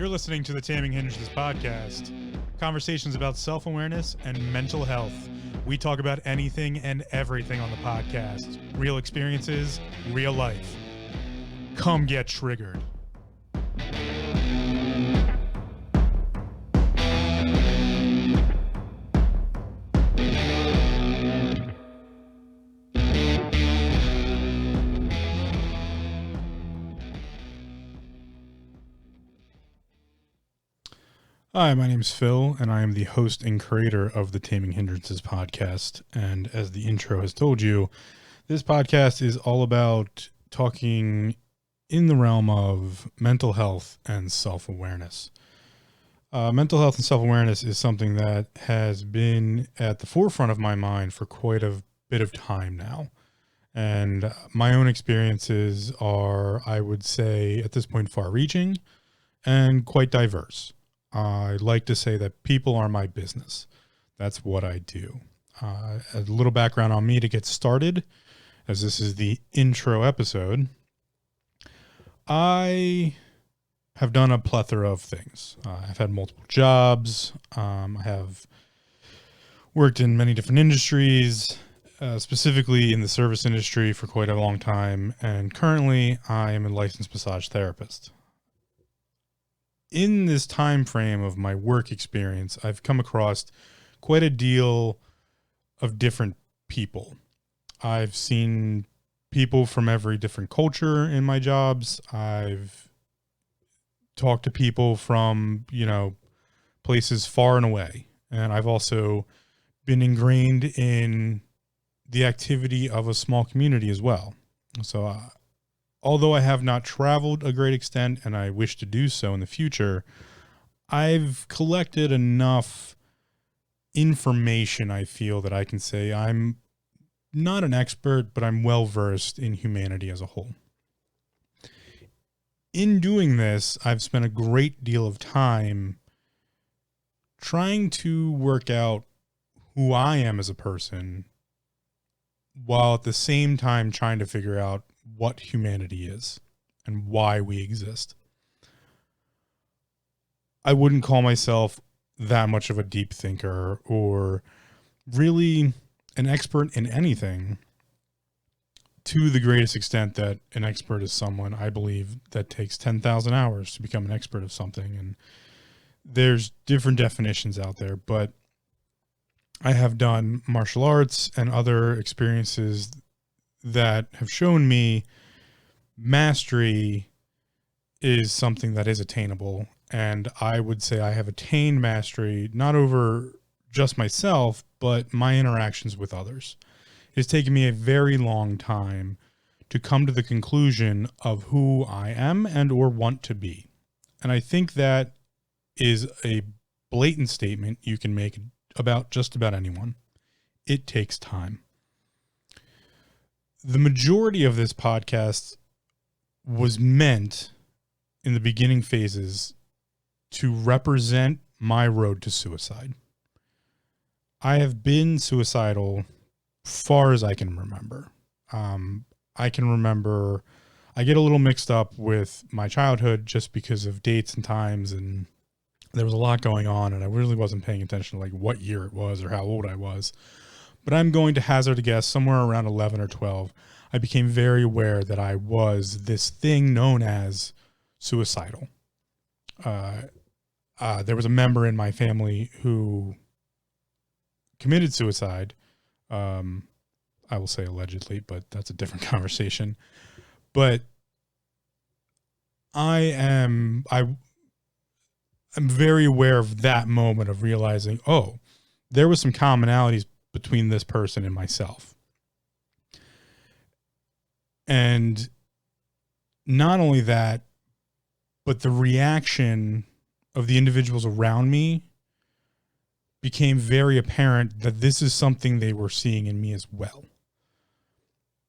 You're listening to the Taming Hindrances podcast, conversations about self-awareness and mental health. We talk about anything and everything on the podcast. Real experiences, real life. Come get triggered. Hi, my name is Phil, and I am the host and creator of the Taming Hindrances podcast. And as the intro has told you, this podcast is all about talking in the realm of mental health and self-awareness. Mental health and self-awareness is something that has been at the forefront of my mind for quite a bit of time now. And my own experiences are, I would say, at this point, far-reaching and quite diverse. I like to say that people are my business. That's what I do. A little background on me to get started, as this is the intro episode. I have done a plethora of things. I've had multiple jobs. I have worked in many different industries, specifically in the service industry for quite a long time. And currently I am a licensed massage therapist. In this time frame of my work experience, I've come across quite a deal of different people. I've seen people from every different culture in my jobs. I've talked to people from, places far and away. And I've also been ingrained in the activity of a small community as well. So, although I have not traveled a great extent and I wish to do so in the future, I've collected enough information, I feel, that I can say I'm not an expert, but I'm well versed in humanity as a whole. In doing this, I've spent a great deal of time trying to work out who I am as a person, while at the same time trying to figure out what humanity is and why we exist. I wouldn't call myself that much of a deep thinker or really an expert in anything, to the greatest extent that an expert is someone, I believe, that takes 10,000 hours to become an expert of something. And there's different definitions out there, but I have done martial arts and other experiences that have shown me mastery is something that is attainable. And I would say I have attained mastery, not over just myself, but my interactions with others. It's taken me a very long time to come to the conclusion of who I am and or want to be. And I think that is a blatant statement you can make about just about anyone. It takes time. The majority of this podcast was meant in the beginning phases to represent my road to suicide. I have been suicidal far as I can remember. I can remember, I get a little mixed up with my childhood just because of dates and times, and there was a lot going on and I really wasn't paying attention to like what year it was or how old I was. But I'm going to hazard a guess somewhere around 11 or 12. I became very aware that I was this thing known as suicidal. There was a member in my family who committed suicide. I will say allegedly, but that's a different conversation. But I'm very aware of that moment of realizing, oh, there was some commonalities between this person and myself. And not only that, but the reaction of the individuals around me became very apparent that this is something they were seeing in me as well.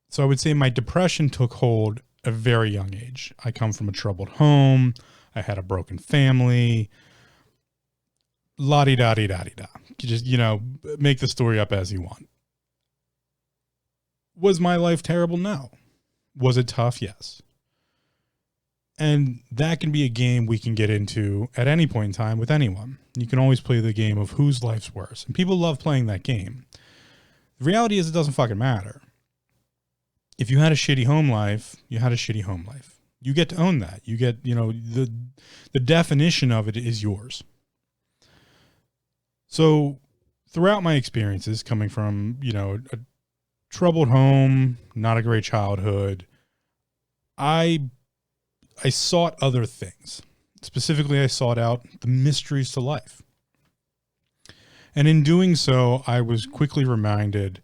So I would say my depression took hold at a very young age. I come from a troubled home. I had a broken family. La-di-da-di-da-di-da. Just, make the story up as you want. Was my life terrible? No. Was it tough? Yes. And that can be a game we can get into at any point in time with anyone. You can always play the game of whose life's worse. And people love playing that game. The reality is it doesn't fucking matter. If you had a shitty home life, you had a shitty home life. You get to own that. You get, the definition of it is yours. So throughout my experiences coming from, a troubled home, not a great childhood, I sought other things. Specifically, I sought out the mysteries to life. And in doing so, I was quickly reminded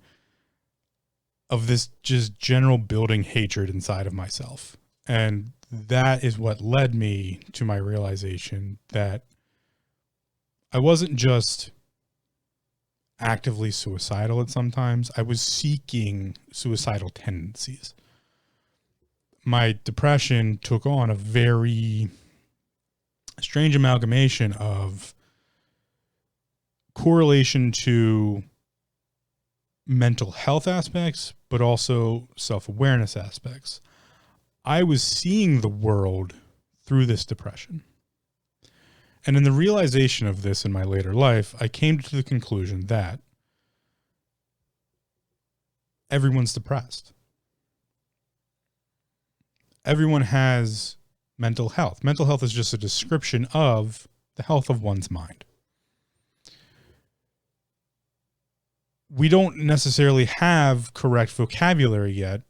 of this just general building hatred inside of myself. And that is what led me to my realization that I wasn't just actively suicidal at some times. I was seeking suicidal tendencies. My depression took on a very strange amalgamation of correlation to mental health aspects, but also self-awareness aspects. I was seeing the world through this depression. And in the realization of this in my later life, I came to the conclusion that everyone's depressed. Everyone has mental health. Mental health is just a description of the health of one's mind. We don't necessarily have correct vocabulary yet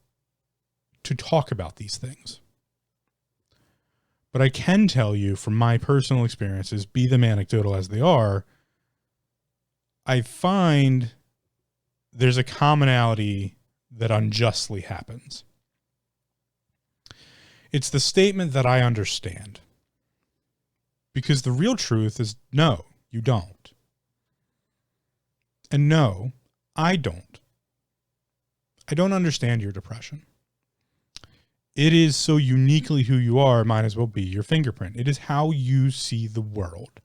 to talk about these things. But I can tell you from my personal experiences, be them anecdotal as they are, I find there's a commonality that unjustly happens. It's the statement that I understand. Because the real truth is no, you don't. And no, I don't. I don't understand your depression. It is so uniquely who you are, might as well be your fingerprint. It is how you see the world.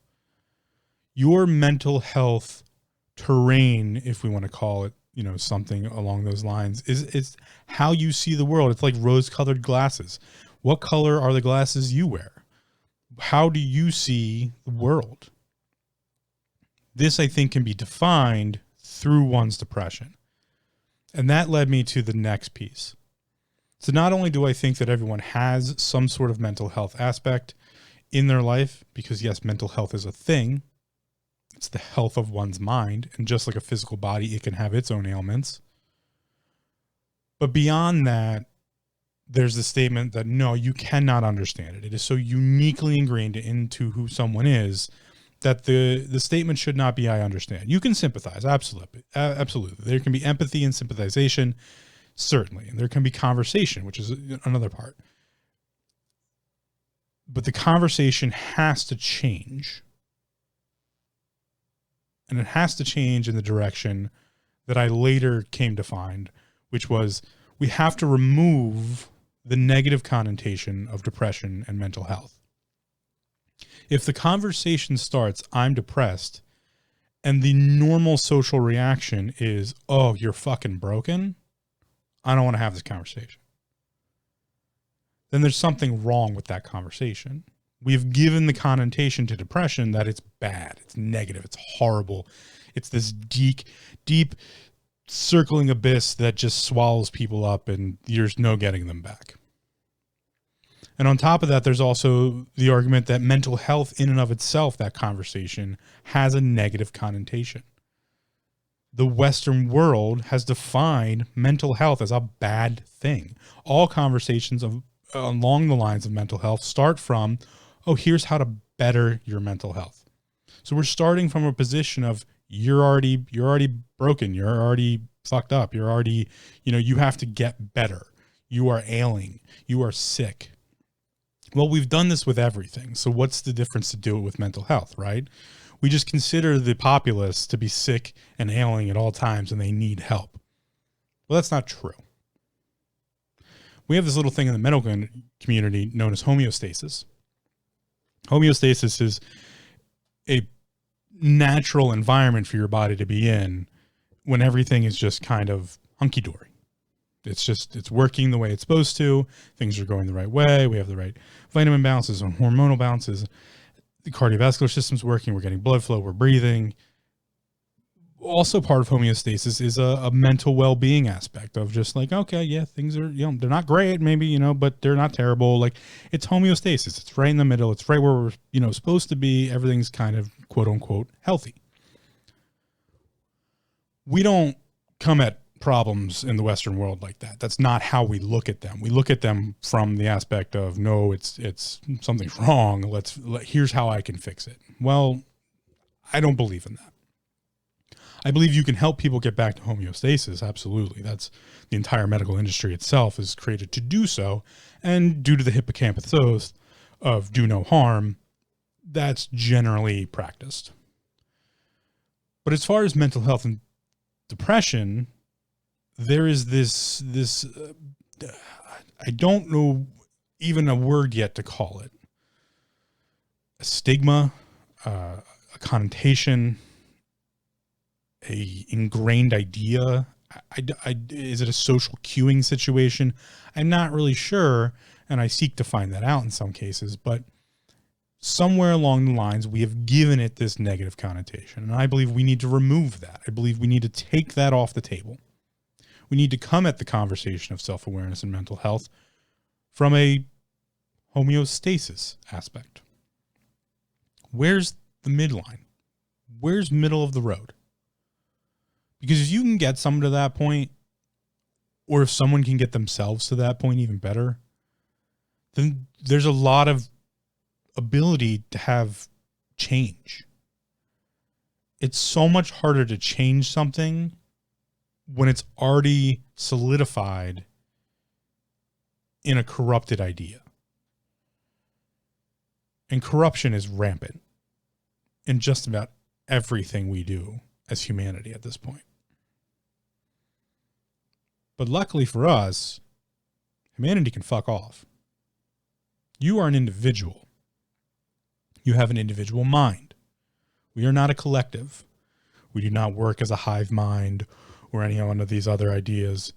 Your mental health terrain, if we want to call it, something along those lines, is how you see the world. It's like rose-colored glasses. What color are the glasses you wear? How do you see the world? This, I think, can be defined through one's depression. And that led me to the next piece. So not only do I think that everyone has some sort of mental health aspect in their life, because yes, mental health is a thing. It's the health of one's mind. And just like a physical body, it can have its own ailments. But beyond that, there's the statement that no, you cannot understand it. It is so uniquely ingrained into who someone is that the statement should not be, I understand. You can sympathize. Absolutely. Absolutely. There can be empathy and sympathization. Certainly. And there can be conversation, which is another part. But the conversation has to change. And it has to change in the direction that I later came to find, which was we have to remove the negative connotation of depression and mental health. If the conversation starts, I'm depressed, and the normal social reaction is, oh, you're fucking broken, I don't want to have this conversation. Then there's something wrong with that conversation. We've given the connotation to depression that it's bad, it's negative, it's horrible. It's this deep circling abyss that just swallows people up and there's no getting them back. And on top of that, there's also the argument that mental health in and of itself, that conversation, has a negative connotation. The Western world has defined mental health as a bad thing. All conversations along the lines of mental health start from, oh, here's how to better your mental health. So we're starting from a position of you're already broken. You're already fucked up. You're already, you have to get better. You are ailing. You are sick. Well, we've done this with everything. So what's the difference to do it with mental health, right? We just consider the populace to be sick and ailing at all times and they need help. Well, that's not true. We have this little thing in the medical community known as homeostasis. Homeostasis is a natural environment for your body to be in when everything is just kind of hunky-dory. It's working the way it's supposed to. Things are going the right way. We have the right vitamin balances and hormonal balances. The cardiovascular system's working. We're getting blood flow. We're breathing. Also part of homeostasis is a mental well-being aspect of just like, okay, yeah, things are, they're not great maybe, but they're not terrible. Like, it's homeostasis. It's right in the middle. It's right where we're, supposed to be. Everything's kind of quote unquote healthy. We don't come at problems in the Western world like that. That's not how we look at them. We look at them from the aspect of, no, it's something's wrong. Here's how I can fix it. Well, I don't believe in that. I believe you can help people get back to homeostasis. Absolutely. That's the entire medical industry itself is created to do so. And due to the hippocampus oath of do no harm, that's generally practiced. But as far as mental health and depression, there is this I don't know even a word yet to call it. A stigma, a connotation, a ingrained idea. Is it a social cueing situation? I'm not really sure, and I seek to find that out in some cases, but somewhere along the lines, we have given it this negative connotation, and I believe we need to remove that. I believe we need to take that off the table. We need to come at the conversation of self-awareness and mental health from a homeostasis aspect. Where's the midline? Where's middle of the road? Because if you can get someone to that point, or if someone can get themselves to that point even better, then there's a lot of ability to have change. It's so much harder to change something when it's already solidified in a corrupted idea. And corruption is rampant in just about everything we do as humanity at this point. But luckily for us, humanity can fuck off. You are an individual. You have an individual mind. We are not a collective. We do not work as a hive mind or any one of these other ideas.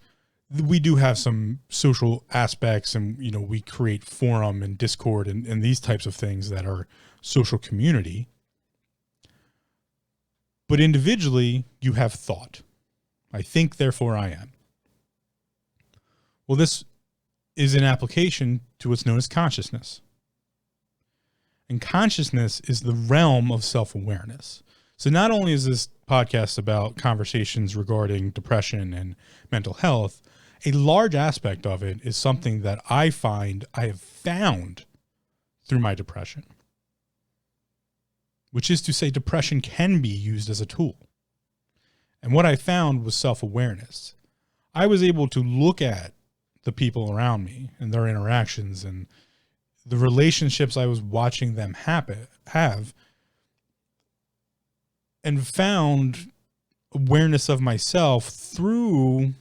We do have some social aspects, and we create forum and Discord and these types of things that are social community. But individually, you have thought. I think, therefore I am. Well, this is an application to what's known as consciousness. And consciousness is the realm of self-awareness. So not only is this podcast about conversations regarding depression and mental health, a large aspect of it is something that I have found through my depression, which is to say depression can be used as a tool. And what I found was self-awareness. I was able to look at the people around me and their interactions and the relationships I was watching them have, and found awareness of myself through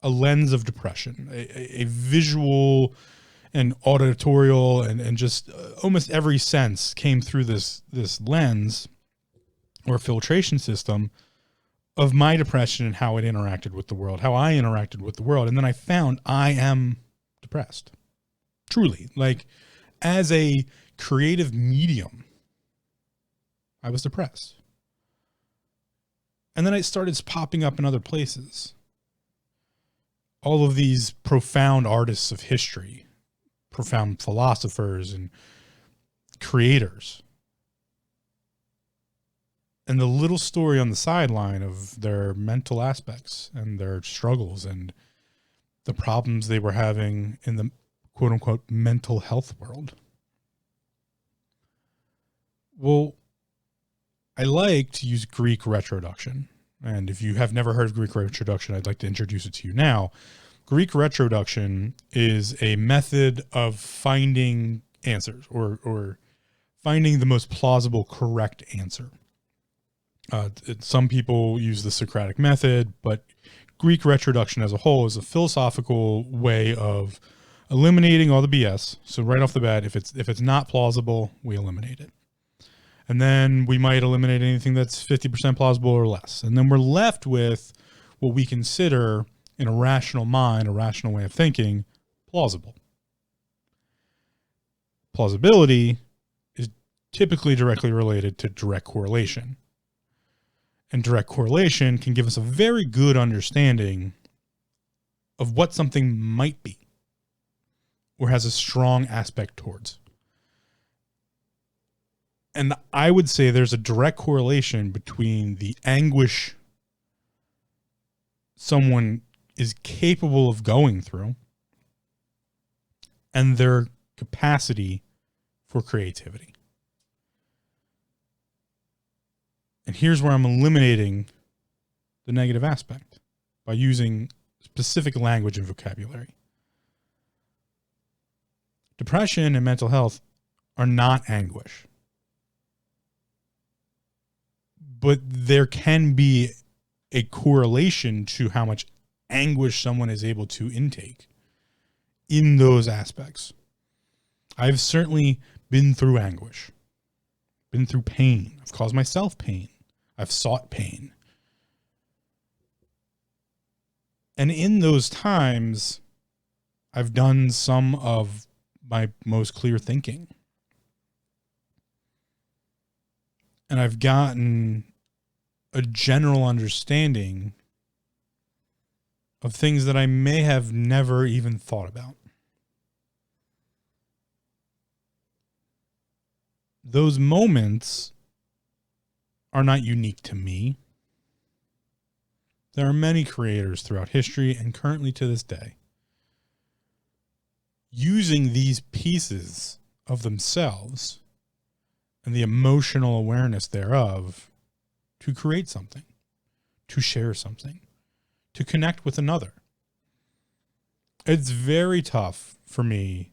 a lens of depression, a visual and auditorial and just almost every sense came through this lens or filtration system of my depression and how it interacted with the world, how I interacted with the world. And then I found I am depressed. Truly, like as a creative medium, I was depressed. And then it started popping up in other places. All of these profound artists of history, profound philosophers and creators. And the little story on the sideline of their mental aspects and their struggles and the problems they were having in the quote unquote mental health world. Well, I like to use Greek retroduction. And if you have never heard of Greek retroduction, I'd like to introduce it to you now. Greek retroduction is a method of finding answers or finding the most plausible, correct answer. Some people use the Socratic method, but Greek retroduction as a whole is a philosophical way of eliminating all the BS. So right off the bat, if it's not plausible, we eliminate it. And then we might eliminate anything that's 50% plausible or less. And then we're left with what we consider in a rational mind, a rational way of thinking, plausible. Plausibility is typically directly related to direct correlation. And direct correlation can give us a very good understanding of what something might be or has a strong aspect towards. And I would say there's a direct correlation between the anguish someone is capable of going through and their capacity for creativity. And here's where I'm eliminating the negative aspect by using specific language and vocabulary. Depression and mental health are not anguish. But there can be a correlation to how much anguish someone is able to intake in those aspects. I've certainly been through anguish, been through pain. I've caused myself pain. I've sought pain. And in those times, I've done some of my most clear thinking. And I've gotten a general understanding of things that I may have never even thought about. Those moments are not unique to me. There are many creators throughout history and currently to this day using these pieces of themselves and the emotional awareness thereof to create something, to share something, to connect with another. It's very tough for me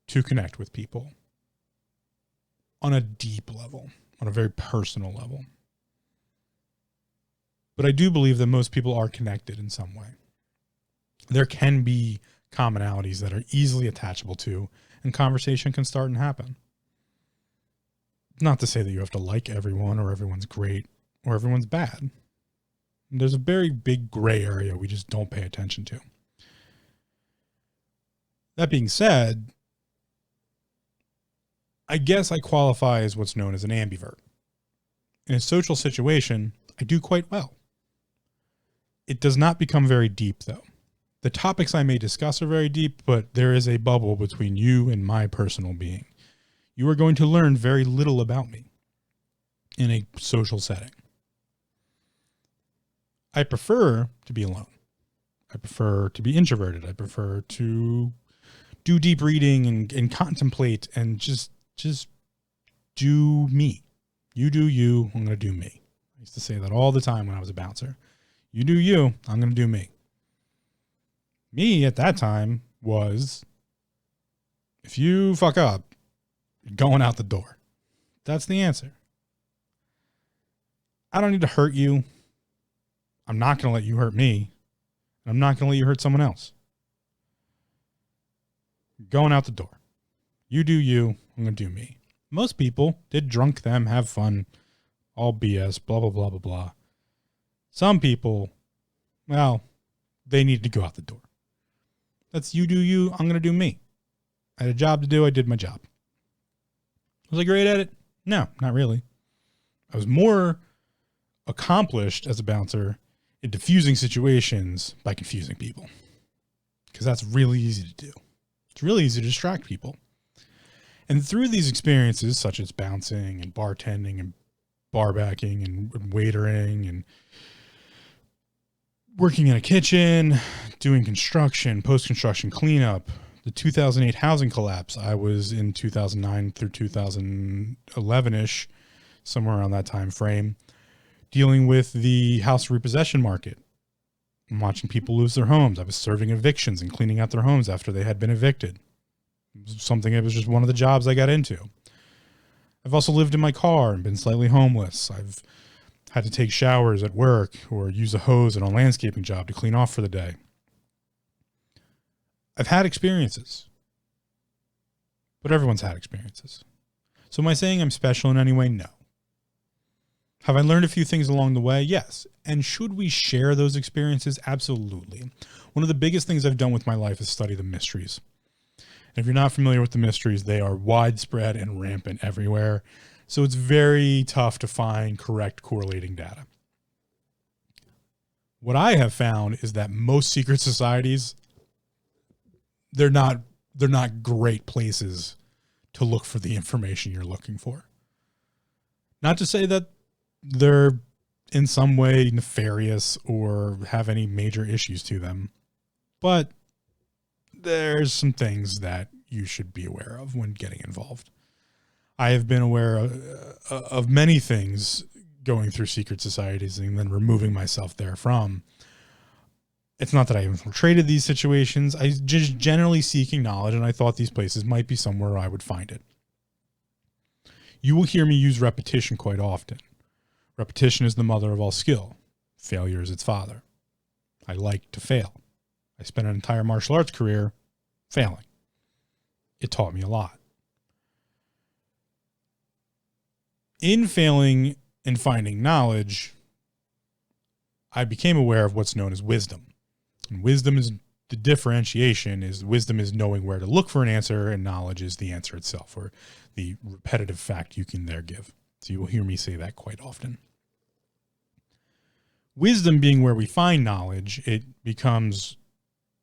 to connect with people on a deep level, on a very personal level. But I do believe that most people are connected in some way. There can be commonalities that are easily attachable to, and conversation can start and happen. Not to say that you have to like everyone or everyone's great or everyone's bad. There's a very big gray area we just don't pay attention to. That being said, I guess I qualify as what's known as an ambivert. In a social situation, I do quite well. It does not become very deep, though. The topics I may discuss are very deep, but there is a bubble between you and my personal being. You are going to learn very little about me in a social setting. I prefer to be alone. I prefer to be introverted. I prefer to do deep reading and contemplate and just do me. You do you, I'm going to do me. I used to say that all the time when I was a bouncer. You do you, I'm going to do me. Me at that time was, if you fuck up, you're going out the door. That's the answer. I don't need to hurt you. I'm not going to let you hurt me. I'm not going to let you hurt someone else. You're going out the door. You do you, I'm going to do me. Most people did drunk them, have fun, all BS, blah, blah, blah, blah, blah. Some people, well, they need to go out the door. That's you do you, I'm going to do me. I had a job to do, I did my job. Was I great at it? No, not really. I was more accomplished as a bouncer in diffusing situations by confusing people. Because that's really easy to do. It's really easy to distract people. And through these experiences, such as bouncing and bartending and barbacking and waitering and working in a kitchen, doing construction, post-construction cleanup, the 2008 housing collapse, I was in 2009 through 2011-ish, somewhere around that time frame, dealing with the house repossession market and watching people lose their homes. I was serving evictions and cleaning out their homes after they had been evicted. Something that was just one of the jobs I got into. I've also lived in my car and been slightly homeless. I've had to take showers at work or use a hose in a landscaping job to clean off for the day. I've had experiences, but everyone's had experiences. So am I saying I'm special in any way? No. Have I learned a few things along the way? Yes. And should we share those experiences? Absolutely. One of the biggest things I've done with my life is study the mysteries. And if you're not familiar with the mysteries, they are widespread and rampant everywhere. So it's very tough to find correct correlating data. What I have found is that most secret societies, they're not great places to look for the information you're looking for. Not to say that they're in some way nefarious or have any major issues to them, but there's some things that you should be aware of when getting involved. I have been aware of many things going through secret societies and then removing myself therefrom. It's not that I infiltrated these situations. I just generally seeking knowledge, and I thought these places might be somewhere I would find it. You will hear me use repetition quite often. Repetition is the mother of all skill. Failure is its father. I like to fail. I spent an entire martial arts career failing. It taught me a lot. In failing and finding knowledge, I became aware of what's known as wisdom. And wisdom is the differentiation is wisdom is knowing where to look for an answer, and knowledge is the answer itself, or the repetitive fact you can there give. So you will hear me say that quite often. Wisdom being where we find knowledge, it becomes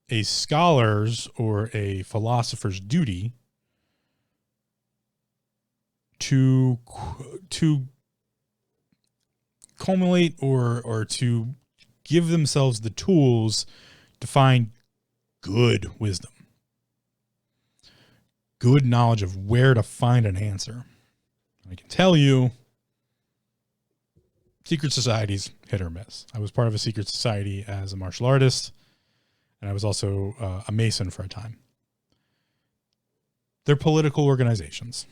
a scholar's or a philosopher's duty to culminate or to give themselves the tools to find good wisdom, good knowledge of where to find an answer. I can tell you, secret societies, hit or miss. I was part of a secret society as a martial artist, and I was also a Mason for a time. They're political organizations.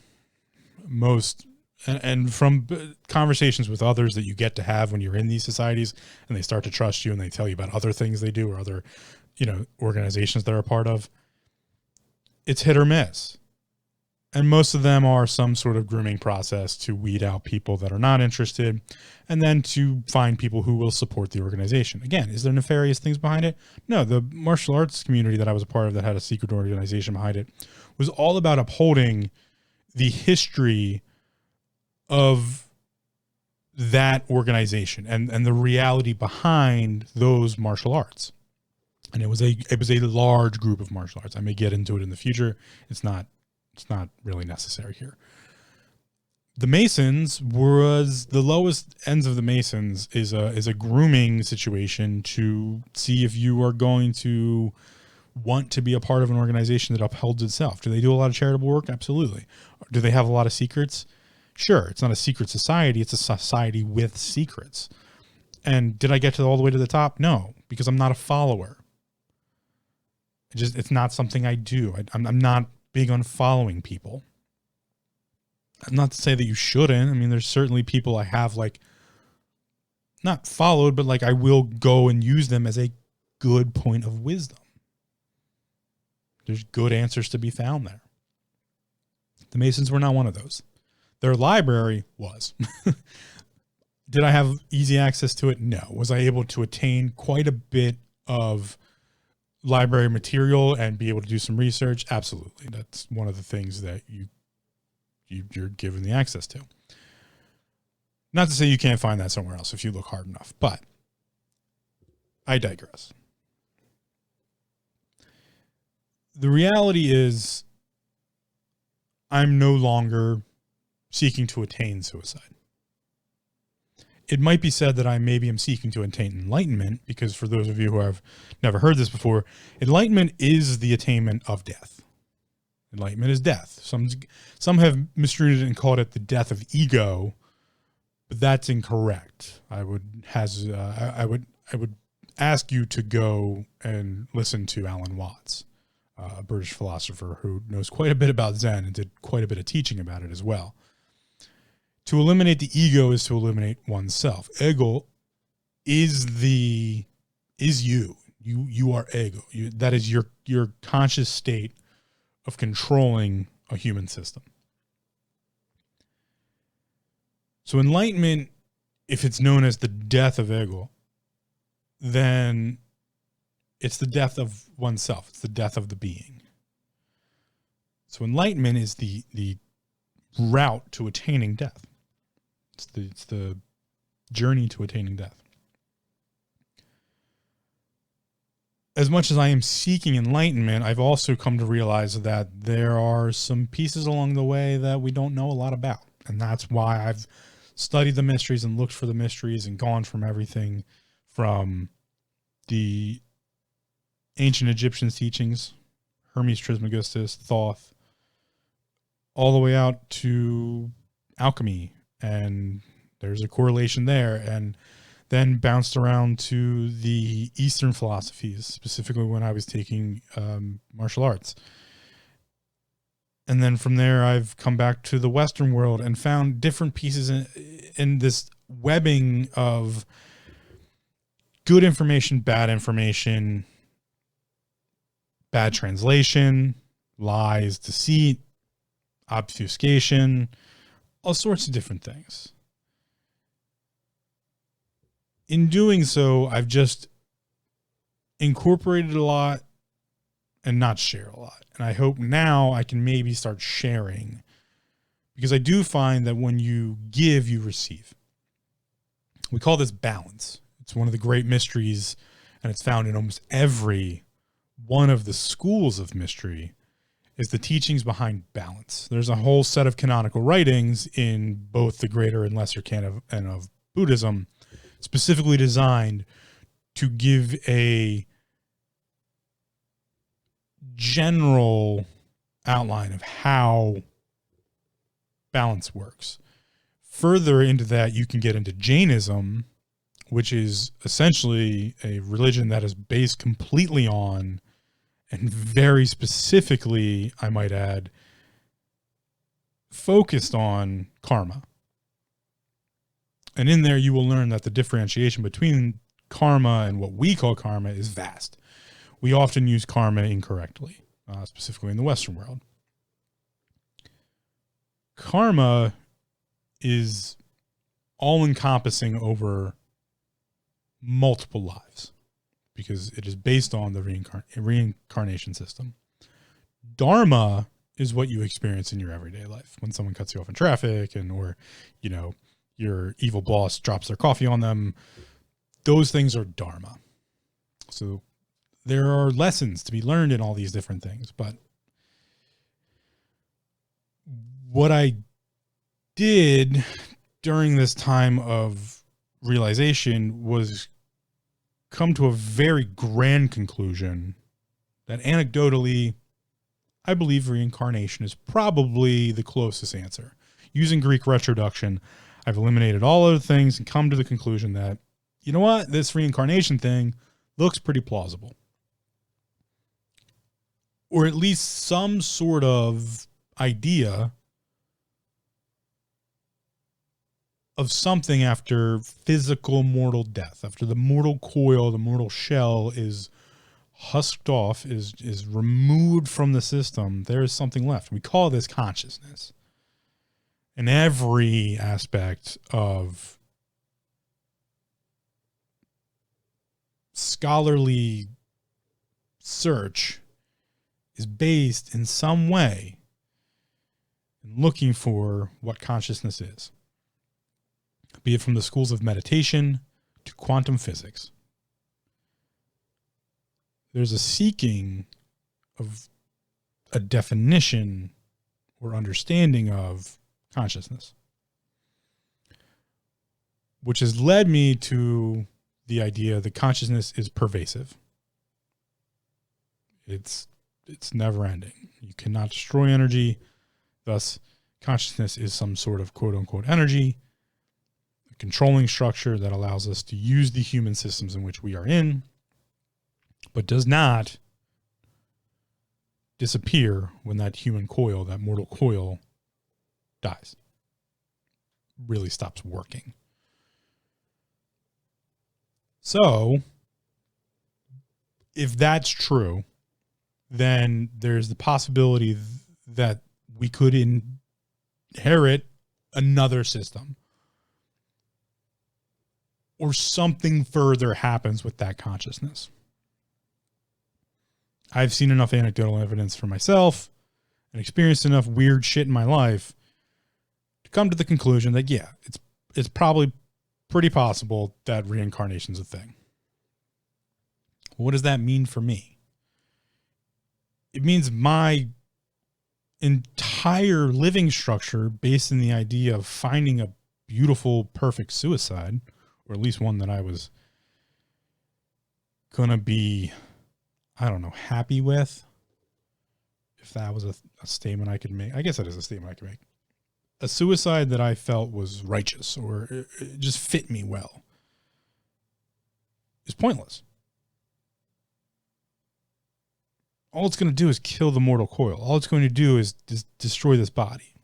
And from conversations with others that you get to have when you're in these societies and they start to trust you and they tell you about other things they do or other, organizations they're a part of, it's hit or miss. And most of them are some sort of grooming process to weed out people that are not interested and then to find people who will support the organization. Again, is there nefarious things behind it? No, the martial arts community that I was a part of that had a secret organization behind it was all about upholding the history of that organization and the reality behind those martial arts. And it was a large group of martial arts. I may get into it in the future. It's not really necessary here. The Masons was the lowest ends of the Masons is a grooming situation to see if you are going to want to be a part of an organization that upholds itself. Do they do a lot of charitable work? Absolutely. Do they have a lot of secrets? Sure. It's not a secret society. It's a society with secrets. And did I get all the way to the top? No, because I'm not a follower. It's not something I do. I'm not big on following people. Not to say that you shouldn't. I mean, there's certainly people I have not followed, but I will go and use them as a good point of wisdom. There's good answers to be found there. The Masons were not one of those. Their library was. Did I have easy access to it? No. Was I able to attain quite a bit of library material and be able to do some research? Absolutely. That's one of the things that you're given the access to. Not to say you can't find that somewhere else if you look hard enough, but I digress. The reality is I'm no longer seeking to attain suicide. It might be said that I maybe am seeking to attain enlightenment, because for those of you who have never heard this before, enlightenment is the attainment of death. Enlightenment is death. Some have mistreated it and called it the death of ego, but that's incorrect. I would ask you to go and listen to Alan Watts, a British philosopher who knows quite a bit about Zen and did quite a bit of teaching about it as well. To eliminate the ego is to eliminate oneself. Ego is you. You are ego. That is your conscious state of controlling a human system. So enlightenment if it's known as the death of ego, then it's the death of oneself. It's the death of the being. So enlightenment is the route to attaining death. It's the journey to attaining death. As much as I am seeking enlightenment, I've also come to realize that there are some pieces along the way that we don't know a lot about. And that's why I've studied the mysteries and looked for the mysteries and gone from everything from the ancient Egyptian teachings, Hermes Trismegistus, Thoth, all the way out to alchemy. And there's a correlation there. And then bounced around to the Eastern philosophies, specifically when I was taking martial arts. And then from there, I've come back to the Western world and found different pieces in this webbing of good information, bad translation, lies, deceit, obfuscation, all sorts of different things. In doing so, I've just incorporated a lot and not shared a lot. And I hope now I can maybe start sharing, because I do find that when you give, you receive. We call this balance. It's one of the great mysteries, and it's found in almost every one of the schools of mystery, is the teachings behind balance. There's a whole set of canonical writings in both the greater and lesser canon of Buddhism, specifically designed to give a general outline of how balance works. Further into that, you can get into Jainism, which is essentially a religion that is based completely on, and very specifically, I might add, focused on karma. And in there, you will learn that the differentiation between karma and what we call karma is vast. We often use karma incorrectly, specifically in the Western world. Karma is all-encompassing over multiple lives because it is based on the reincarnation system. Dharma is what you experience in your everyday life when someone cuts you off in traffic or your evil boss drops their coffee on them. Those things are dharma. So there are lessons to be learned in all these different things. But what I did during this time of realization was come to a very grand conclusion that anecdotally, I believe reincarnation is probably the closest answer. Using Greek retroduction, I've eliminated all other things and come to the conclusion that, you know what, this reincarnation thing looks pretty plausible. Or at least some sort of idea of something after physical mortal death, after the mortal coil, the mortal shell is husked off, is removed from the system, there is something left. We call this consciousness. And every aspect of scholarly search is based in some way in looking for what consciousness is, be it from the schools of meditation to quantum physics. There's a seeking of a definition or understanding of consciousness, which has led me to the idea that consciousness is pervasive. It's never ending. You cannot destroy energy. Thus, consciousness is some sort of quote unquote energy, a controlling structure that allows us to use the human systems in which we are in, but does not disappear when that human coil, that mortal coil, dies, really stops working. So, if that's true, then there's the possibility that we could inherit another system. or something further happens with that consciousness. I've seen enough anecdotal evidence for myself and experienced enough weird shit in my life to come to the conclusion that, yeah, it's probably pretty possible that reincarnation's a thing. What does that mean for me? It means my entire living structure based in the idea of finding a beautiful, perfect suicide, or at least one that I was going to be, I don't know, happy with. If that was a statement I could make. I guess that is a statement I could make. A suicide that I felt was righteous or it just fit me well is pointless. All it's going to do is kill the mortal coil. All it's going to do is destroy this body.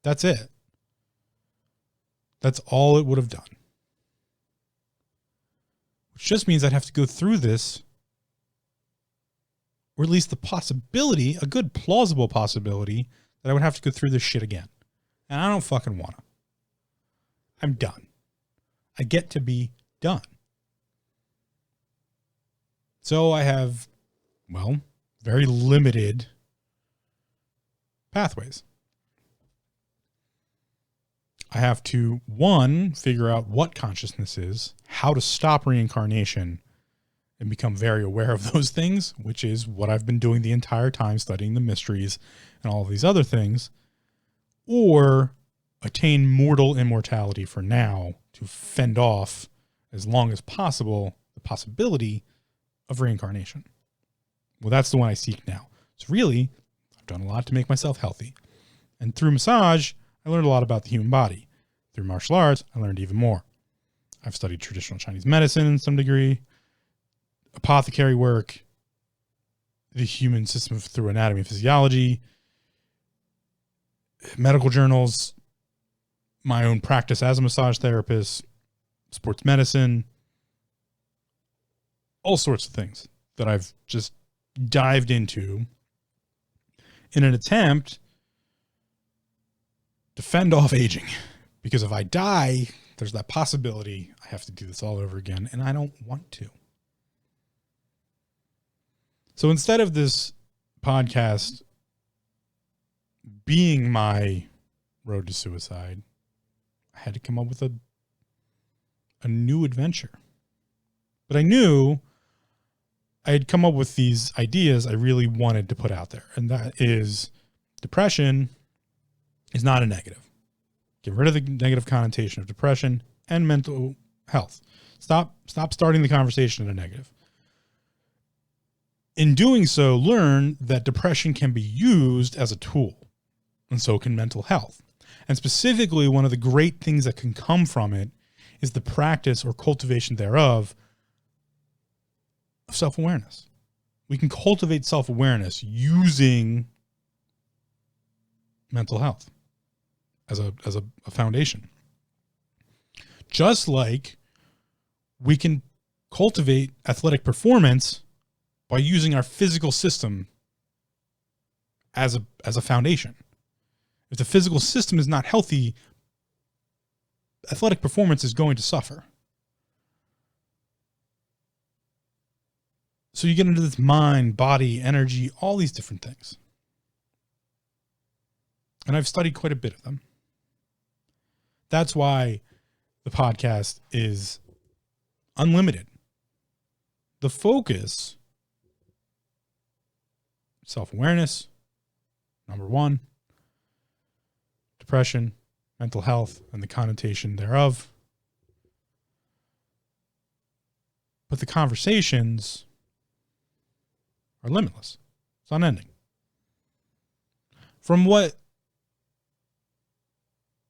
That's it. That's all it would have done. Which just means I'd have to go through this, or at least the possibility, a good plausible possibility, that I would have to go through this shit again. And I don't fucking want to. I'm done. I get to be done. So I have, well, very limited pathways. I have to, one, figure out what consciousness is, how to stop reincarnation, and become very aware of those things, which is what I've been doing the entire time, studying the mysteries and all of these other things, or attain mortal immortality for now to fend off as long as possible the possibility of reincarnation. Well, that's the one I seek now. So really, I've done a lot to make myself healthy. And through massage, I learned a lot about the human body. Through martial arts, I learned even more. I've studied traditional Chinese medicine in some degree, apothecary work, the human system through anatomy and physiology, medical journals, my own practice as a massage therapist, sports medicine, all sorts of things that I've just dived into in an attempt to fend off aging. Because if I die, there's that possibility I have to do this all over again, and I don't want to. So instead of this podcast being my road to suicide, I had to come up with a new adventure. But I knew I had come up with these ideas I really wanted to put out there. And that is, depression is not a negative. Get rid of the negative connotation of depression and mental health. Stop starting the conversation in a negative. In doing so, learn that depression can be used as a tool, and so can mental health. And specifically, one of the great things that can come from it is the practice or cultivation thereof of self-awareness. We can cultivate self-awareness using mental health as a foundation. Just like we can cultivate athletic performance by using our physical system as a foundation. If the physical system is not healthy, athletic performance is going to suffer. So you get into this mind, body, energy, all these different things. And I've studied quite a bit of them. That's why the podcast is unlimited. The focus, self-awareness, number one, depression, mental health, and the connotation thereof. But the conversations are limitless. It's unending. From what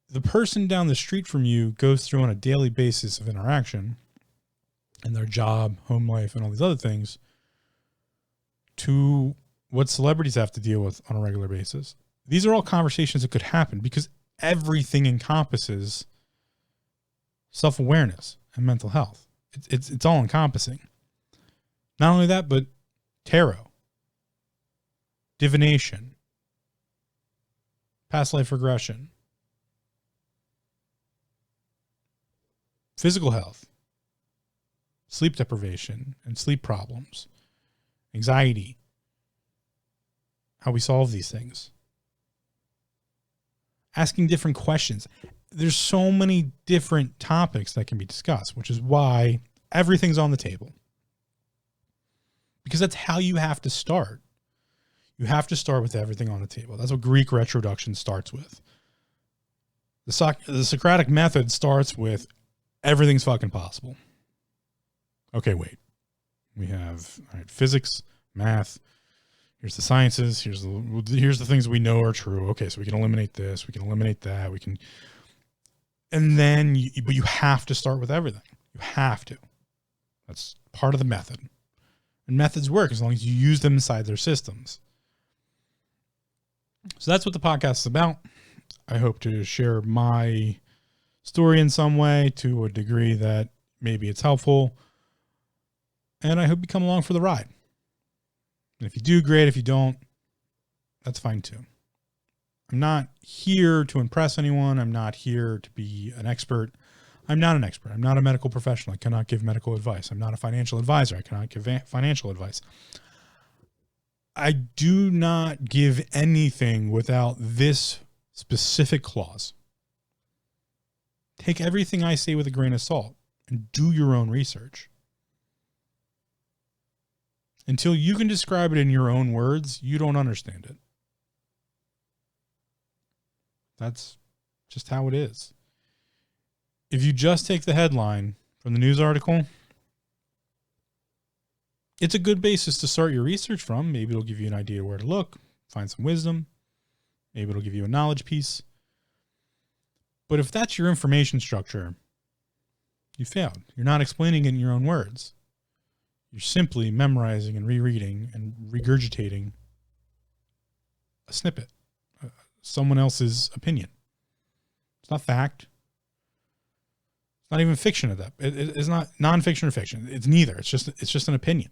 the person down the street from you goes through on a daily basis of interaction and their job, home life, and all these other things, to what celebrities have to deal with on a regular basis. These are all conversations that could happen because everything encompasses self-awareness and mental health. It's all encompassing. Not only that, but tarot, divination, past life regression, physical health, sleep deprivation and sleep problems, anxiety, how we solve these things, asking different questions. There's so many different topics that can be discussed, which is why everything's on the table. Because that's how you have to start. You have to start with everything on the table. That's what Greek retroduction starts with. The Socratic method starts with everything's fucking possible. Okay, wait. We have physics, math. Here's the sciences. Here's the things we know are true. Okay, so we can eliminate this. We can eliminate that. We can, and then but you have to start with everything. You have to. That's part of the method. And methods work as long as you use them inside their systems. So that's what the podcast is about. I hope to share my story in some way to a degree that maybe it's helpful. And I hope you come along for the ride. And if you do, great. If you don't, that's fine too. I'm not here to impress anyone. I'm not here to be an expert. I'm not an expert. I'm not a medical professional. I cannot give medical advice. I'm not a financial advisor. I cannot give financial advice. I do not give anything without this specific clause. Take everything I say with a grain of salt and do your own research. Until you can describe it in your own words, you don't understand it. That's just how it is. If you just take the headline from the news article, it's a good basis to start your research from. Maybe it'll give you an idea where to look, find some wisdom. Maybe it'll give you a knowledge piece. But if that's your information structure, you failed. You're not explaining it in your own words. You're simply memorizing and rereading and regurgitating a snippet, someone else's opinion. It's not fact. It's not even fiction at that. It's not nonfiction or fiction. It's neither. It's just an opinion.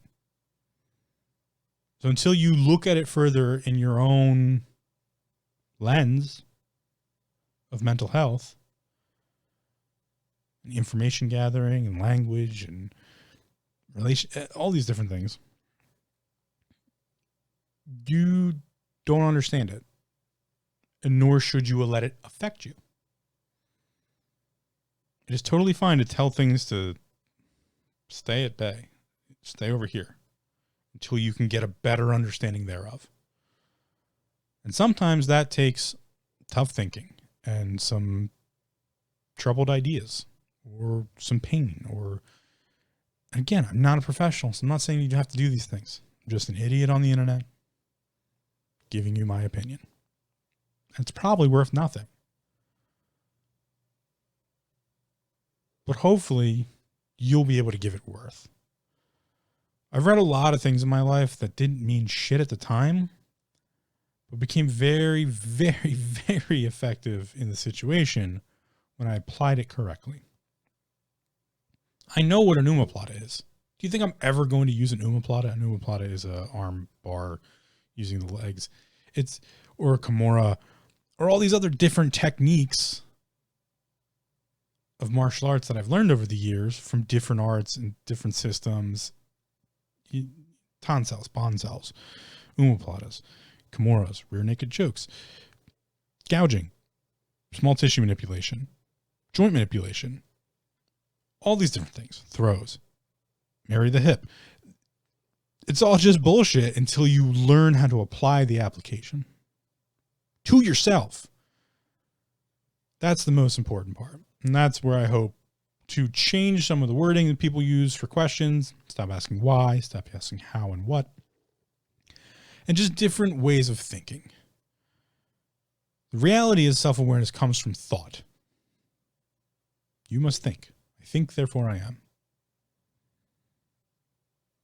So until you look at it further in your own lens of mental health, and information gathering and language and all these different things, you don't understand it, and nor should you let it affect you. It is totally fine to tell things to stay at bay, stay over here, until you can get a better understanding thereof. And sometimes that takes tough thinking and some troubled ideas or some pain. Or, again, I'm not a professional, so I'm not saying you have to do these things. I'm just an idiot on the internet giving you my opinion. And it's probably worth nothing. But hopefully you'll be able to give it worth. I've read a lot of things in my life that didn't mean shit at the time, but became very, very, very effective in the situation when I applied it correctly. I know what an omoplata is. Do you think I'm ever going to use an omoplata? An omoplata is an arm bar using the legs. Or a kimura, or all these other different techniques of martial arts that I've learned over the years from different arts and different systems. Tansels, bonzels, omoplatas, kimuras, rear naked chokes, gouging, small tissue manipulation, joint manipulation, all these different things, throws, marry the hip. It's all just bullshit until you learn how to apply the application to yourself. That's the most important part. And that's where I hope to change some of the wording that people use for questions. Stop asking why, stop asking how and what. And just different ways of thinking. The reality is self-awareness comes from thought. You must think. I think, therefore I am.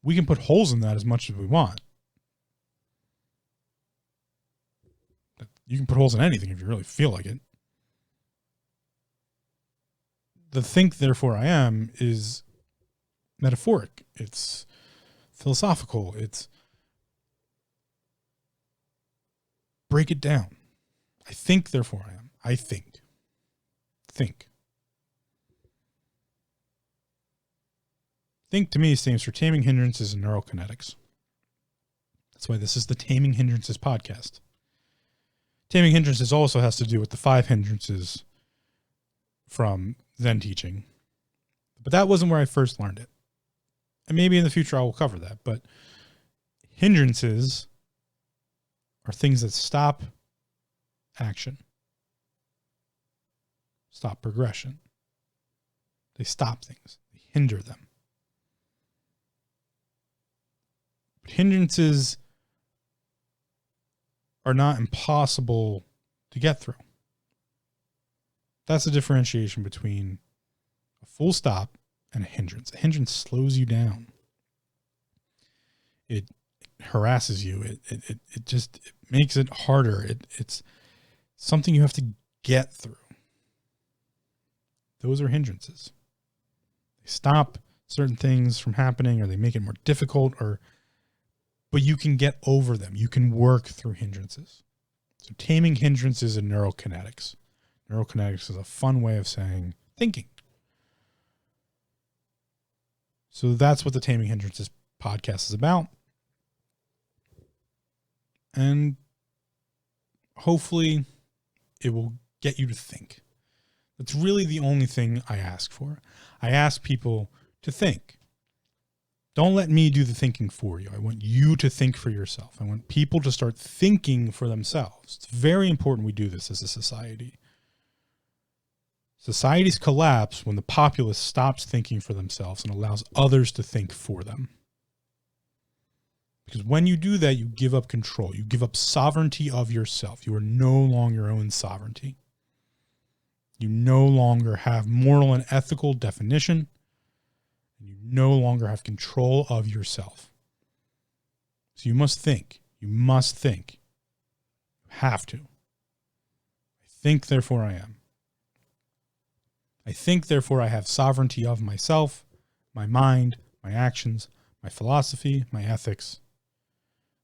We can put holes in that as much as we want. You can put holes in anything if you really feel like it. The think, therefore I am is metaphoric. It's philosophical. It's break it down. I think, therefore I am. I think. Think. Think to me stands for Taming Hindrances and Neurokinetics. That's why this is the Taming Hindrances podcast. Taming Hindrances also has to do with the 5 hindrances from Zen teaching. But that wasn't where I first learned it. And maybe in the future I will cover that. But hindrances are things that stop action, stop progression. They stop things. They hinder them. But hindrances are not impossible to get through. That's the differentiation between a full stop and a hindrance. A hindrance slows you down. It harasses you. It just makes it harder. It's something you have to get through. Those are hindrances. They stop certain things from happening, or they make it more difficult, but you can get over them. You can work through hindrances. So taming hindrances and neurokinetics. Neurokinetics is a fun way of saying thinking. So that's what the Taming Hindrances podcast is about. And hopefully it will get you to think. That's really the only thing I ask for. I ask people to think. Don't let me do the thinking for you. I want you to think for yourself. I want people to start thinking for themselves. It's very important we do this as a society. Societies collapse when the populace stops thinking for themselves and allows others to think for them. Because when you do that, you give up control. You give up sovereignty of yourself. You are no longer your own sovereignty. You no longer have moral and ethical definition. You no longer have control of yourself. So you must think. You must think. You have to. I think, therefore I am. I think, therefore I have sovereignty of myself, my mind, my actions, my philosophy, my ethics,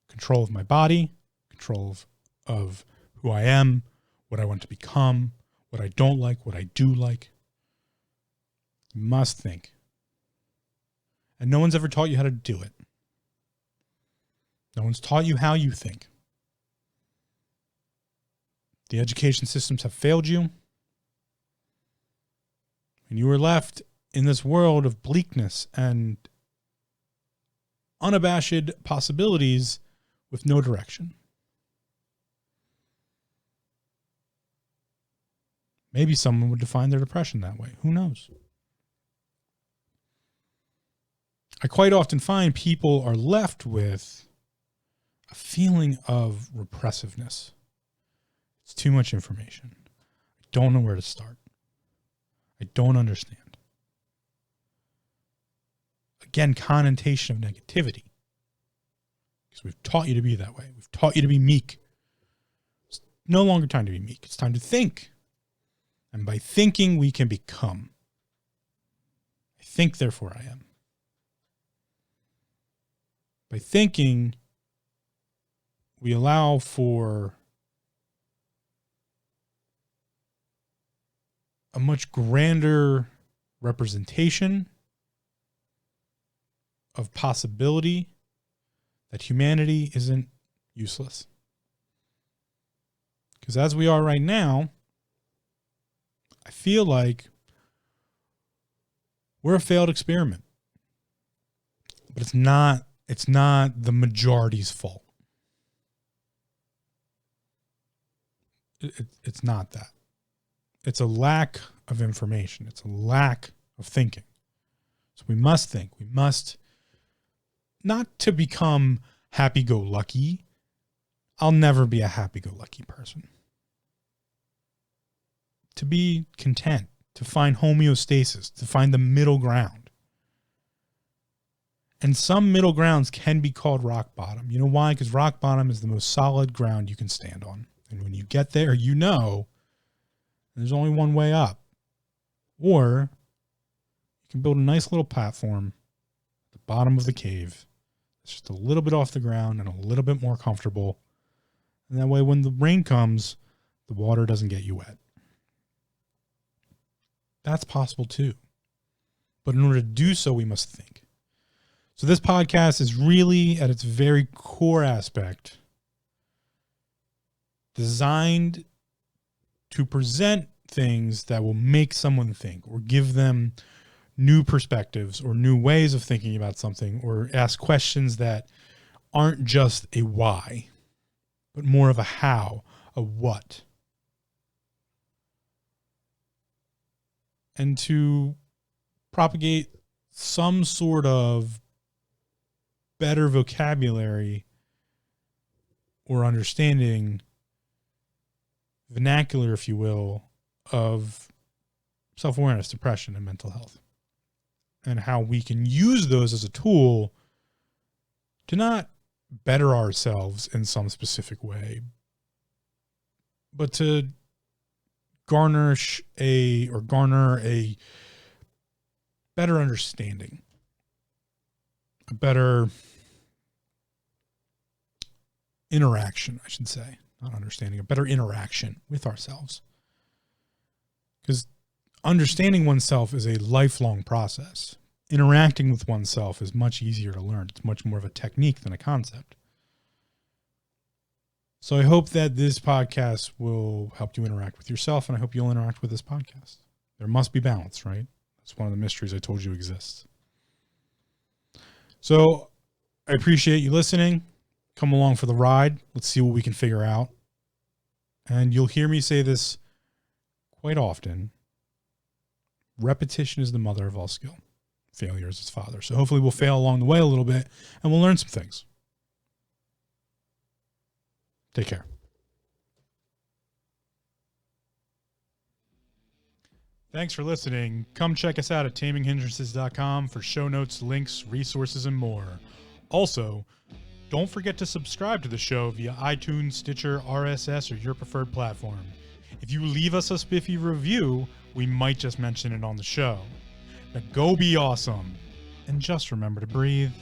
control of my body, control of who I am, what I want to become, what I don't like, what I do like. You must think. And no one's ever taught you how to do it. No one's taught you how you think. The education systems have failed you. And you are left in this world of bleakness and unabashed possibilities with no direction. Maybe someone would define their depression that way. Who knows? I quite often find people are left with a feeling of repressiveness. It's too much information. I don't know where to start. I don't understand. Again, connotation of negativity. Because we've taught you to be that way. We've taught you to be meek. It's no longer time to be meek. It's time to think. And by thinking, we can become. I think, therefore I am. By thinking, we allow for a much grander representation of possibility that humanity isn't useless. Because as we are right now, I feel like we're a failed experiment. But it's not the majority's fault. It's not that. It's a lack of information. It's a lack of thinking. So we must think. We must, not to become happy-go-lucky. I'll never be a happy-go-lucky person. To be content, to find homeostasis, to find the middle ground. And some middle grounds can be called rock bottom. You know why? Because rock bottom is the most solid ground you can stand on. And when you get there, you know there's only one way up. Or you can build a nice little platform at the bottom of the cave. It's just a little bit off the ground and a little bit more comfortable. And that way when the rain comes, the water doesn't get you wet. That's possible too. But in order to do so, we must think. So this podcast is really, at its very core aspect, designed to present things that will make someone think or give them new perspectives or new ways of thinking about something, or ask questions that aren't just a why, but more of a how, a what. And to propagate some sort of better vocabulary or understanding, vernacular, if you will, of self-awareness, depression, and mental health, and how we can use those as a tool to not better ourselves in some specific way, but to garner a better understanding, a better interaction, I should say, not understanding, a better interaction with ourselves. Because understanding oneself is a lifelong process. Interacting with oneself is much easier to learn. It's much more of a technique than a concept. So I hope that this podcast will help you interact with yourself, and I hope you'll interact with this podcast. There must be balance, right? That's one of the mysteries I told you exists. So I appreciate you listening. Come along for the ride. Let's see what we can figure out. And you'll hear me say this quite often. Repetition is the mother of all skill. Failure is its father. So hopefully we'll fail along the way a little bit and we'll learn some things. Take care. Thanks for listening. Come check us out at taminghindrances.com for show notes, links, resources, and more. Also, don't forget to subscribe to the show via iTunes, Stitcher, RSS, or your preferred platform. If you leave us a spiffy review, we might just mention it on the show. Now go be awesome, and just remember to breathe.